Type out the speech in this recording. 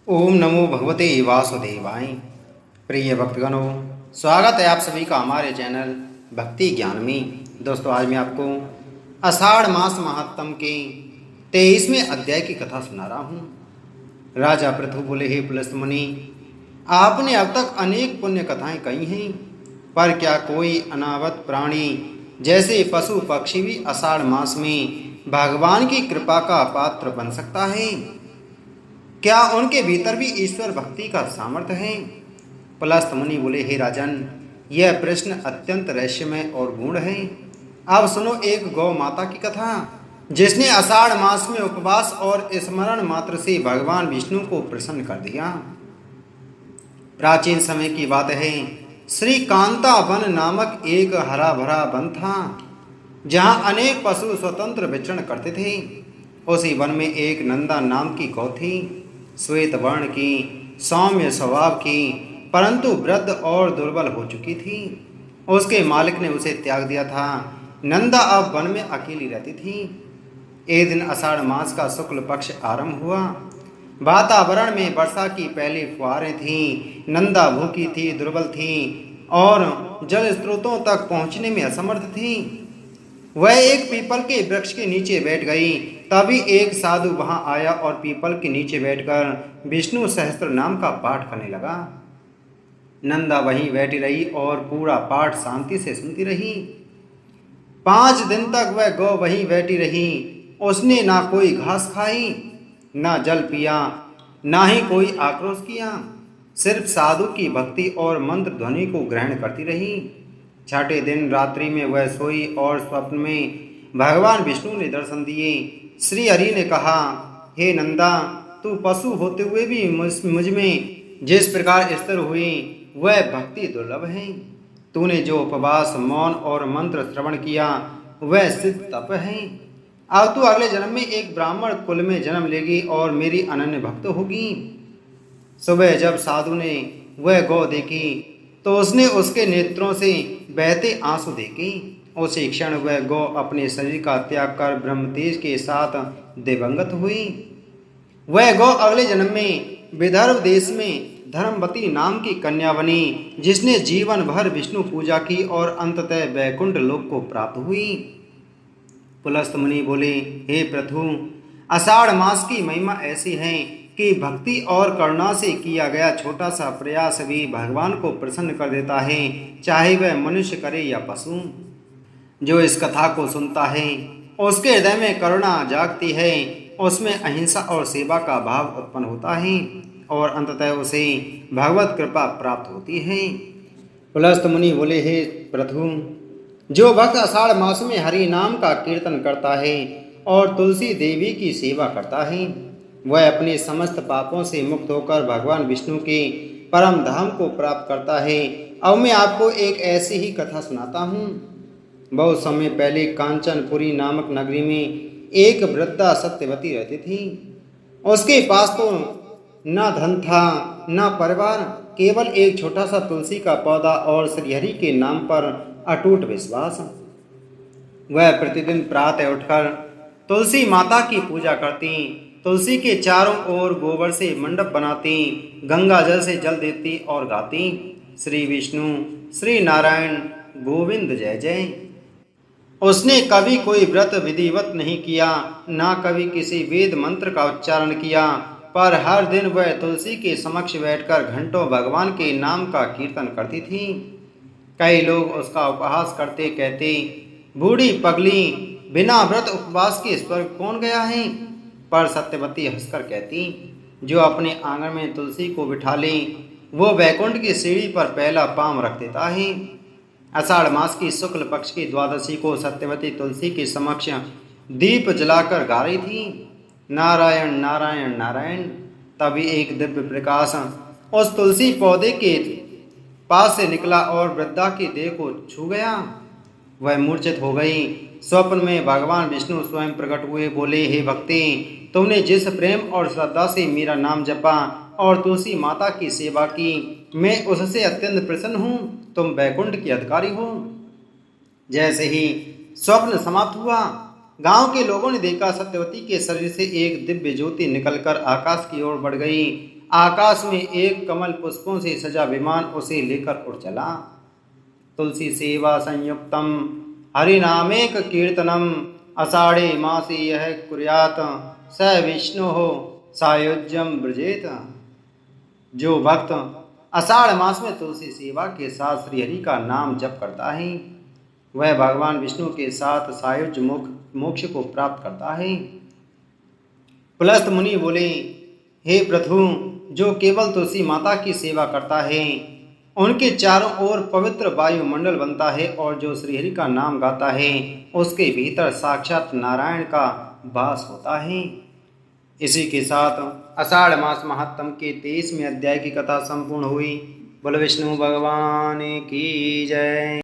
ओम नमो भगवते वासुदेवाय। प्रिय भक्तगणों, स्वागत है आप सभी का हमारे चैनल भक्ति ज्ञान में। दोस्तों, आज मैं आपको आषाढ़ मास महात्म के 23वें अध्याय की कथा सुना रहा हूँ। राजा पृथु बोले, हे पुलस्त मुनि, आपने अब तक अनेक पुण्य कथाएं कही हैं, पर क्या कोई अनावत प्राणी जैसे पशु पक्षी भी आषाढ़ मास में भगवान की कृपा का पात्र बन सकता है? क्या उनके भीतर भी ईश्वर भक्ति का सामर्थ्य है? पुलस्त मुनि बोले, हे राजन, यह प्रश्न अत्यंत रहस्यमय और गूढ़ है। अब सुनो एक गौ माता की कथा, जिसने आषाढ़ मास में उपवास और स्मरण मात्र से भगवान विष्णु को प्रसन्न कर दिया। प्राचीन समय की बात है। श्री कांता वन नामक एक हरा भरा वन था, जहाँ अनेक पशु स्वतंत्र विचरण करते थे। उसी वन में एक नंदा नाम की गौ थी, श्वेत वर्ण की, सौम्य स्वभाव की, परंतु वृद्ध और दुर्बल हो चुकी थी। उसके मालिक ने उसे त्याग दिया था। नंदा अब वन में अकेली रहती थी। एक दिन आषाढ़ मास का शुक्ल पक्ष आरंभ हुआ। वातावरण में वर्षा की पहली फुहारें थीं। नंदा भूखी थी, दुर्बल थी और जल स्रोतों तक पहुंचने में असमर्थ थी। वह एक पीपल के वृक्ष के नीचे बैठ गई। तभी एक साधु वहां आया और पीपल के नीचे बैठकर विष्णु सहस्त्र नाम का पाठ करने लगा। नंदा वहीं बैठी रही और पूरा पाठ शांति से सुनती रही। 5 दिन तक वह गौ वहीं बैठी रही। उसने ना कोई घास खाई, ना जल पिया, ना ही कोई आक्रोश किया। सिर्फ साधु की भक्ति और मंत्र ध्वनि को ग्रहण करती रही। 6ठे दिन रात्रि में वह सोई और स्वप्न में भगवान विष्णु ने दर्शन दिए। श्री हरि ने कहा, हे नंदा, तू पशु होते हुए भी मुझ में जिस प्रकार स्थिर हुई, वह भक्ति दुर्लभ है। तूने जो उपवास, मौन और मंत्र श्रवण किया, वह सिद्ध तप है। अब तू अगले जन्म में एक ब्राह्मण कुल में जन्म लेगी और मेरी अनन्य भक्त होगी। सुबह जब साधु ने वह गौ देखी, तो उसने उसके नेत्रों से बहते आंसू देखे। उसी क्षण वह गौ अपने शरीर का त्याग कर ब्रह्मतेज के साथ दिवंगत हुई। वह गौ अगले जन्म में विदर्भ देश में धर्मवती नाम की कन्या बनी, जिसने जीवन भर विष्णु पूजा की और अंततः वैकुंठ लोक को प्राप्त हुई। पुलस्त मुनि बोले, हे पृथु, आषाढ़ मास की महिमा ऐसी है कि भक्ति और करुणा से किया गया छोटा सा प्रयास भी भगवान को प्रसन्न कर देता है, चाहे वह मनुष्य करे या पशु। जो इस कथा को सुनता है, उसके हृदय में करुणा जागती है, उसमें अहिंसा और सेवा का भाव उत्पन्न होता है और अंततः उसे भगवत कृपा प्राप्त होती है। पुलस्त मुनि बोले, हे पृथु, जो भक्त आषाढ़ मास में हरि नाम का कीर्तन करता है और तुलसी देवी की सेवा करता है, वह अपने समस्त पापों से मुक्त होकर भगवान विष्णु के परम धाम को प्राप्त करता है। अब मैं आपको एक ऐसी ही कथा सुनाता हूँ। बहुत समय पहले कांचनपुरी नामक नगरी में एक वृद्धा सत्यवती रहती थी। उसके पास तो न धन था, न परिवार, केवल एक छोटा सा तुलसी का पौधा और श्रीहरि के नाम पर अटूट विश्वास। वह प्रतिदिन प्रातः उठकर तुलसी माता की पूजा करती, तुलसी के चारों ओर गोबर से मंडप बनाती, गंगा जल से जल देती और गाती, श्री विष्णु, श्री नारायण, गोविंद जय जय। उसने कभी कोई व्रत विधिवत नहीं किया, ना कभी किसी वेद मंत्र का उच्चारण किया, पर हर दिन वह तुलसी के समक्ष बैठकर घंटों भगवान के नाम का कीर्तन करती थी। कई लोग उसका उपहास करते, कहते, बूढ़ी पगली, बिना व्रत उपवास के स्वर्ग कौन गया है? पर सत्यवती हंसकर कहती, जो अपने आंगन में तुलसी को बिठा ले, वो वैकुंठ की सीढ़ी पर पहला पांव रख देता है। आषाढ़ मास की शुक्ल पक्ष की द्वादशी को सत्यवती तुलसी के समक्ष दीप जलाकर गा रही थी, नारायण नारायण नारायण। तभी एक दिव्य प्रकाश उस तुलसी पौधे के पास से निकला और वृद्धा की देह को छू गया। वह मूर्छित हो गई। स्वप्न में भगवान विष्णु स्वयं प्रकट हुए, बोले, हे भक्ति, तुमने जिस प्रेम और श्रद्धा से मेरा नाम जपा और तुलसी माता की सेवा की, मैं उससे अत्यंत प्रसन्न हूँ। तुम वैकुंठ की अधिकारी हो। जैसे ही स्वप्न समाप्त हुआ, गांव के लोगों ने देखा सत्यवती के शरीर से एक दिव्य ज्योति निकलकर आकाश की ओर बढ़ गई आकाश में एक कमल पुष्पों से सजा विमान उसे लेकर उड़ चला। तुलसी सेवा संयुक्तम हरिनामेक कीर्तनम आषाढ़े मासे यह कुर्यात स विष्णु हो सायुज्यम ब्रजेत। जो भक्त आषाढ़ मास में तुलसी सेवा के साथ श्रीहरि का नाम जप करता है वह भगवान विष्णु के साथ सायुज्य मोक्ष को प्राप्त करता है। पुलस्त मुनि बोले, हे प्रभु, जो केवल तुलसी माता की सेवा करता है उनके चारों ओर पवित्र वायुमंडल बनता है और जो श्रीहरि का नाम गाता है उसके भीतर साक्षात नारायण का वास होता है। इसी के साथ आषाढ़ मास महात्म के 23वें अध्याय की कथा संपूर्ण हुई। बोलो विष्णु भगवान की जय।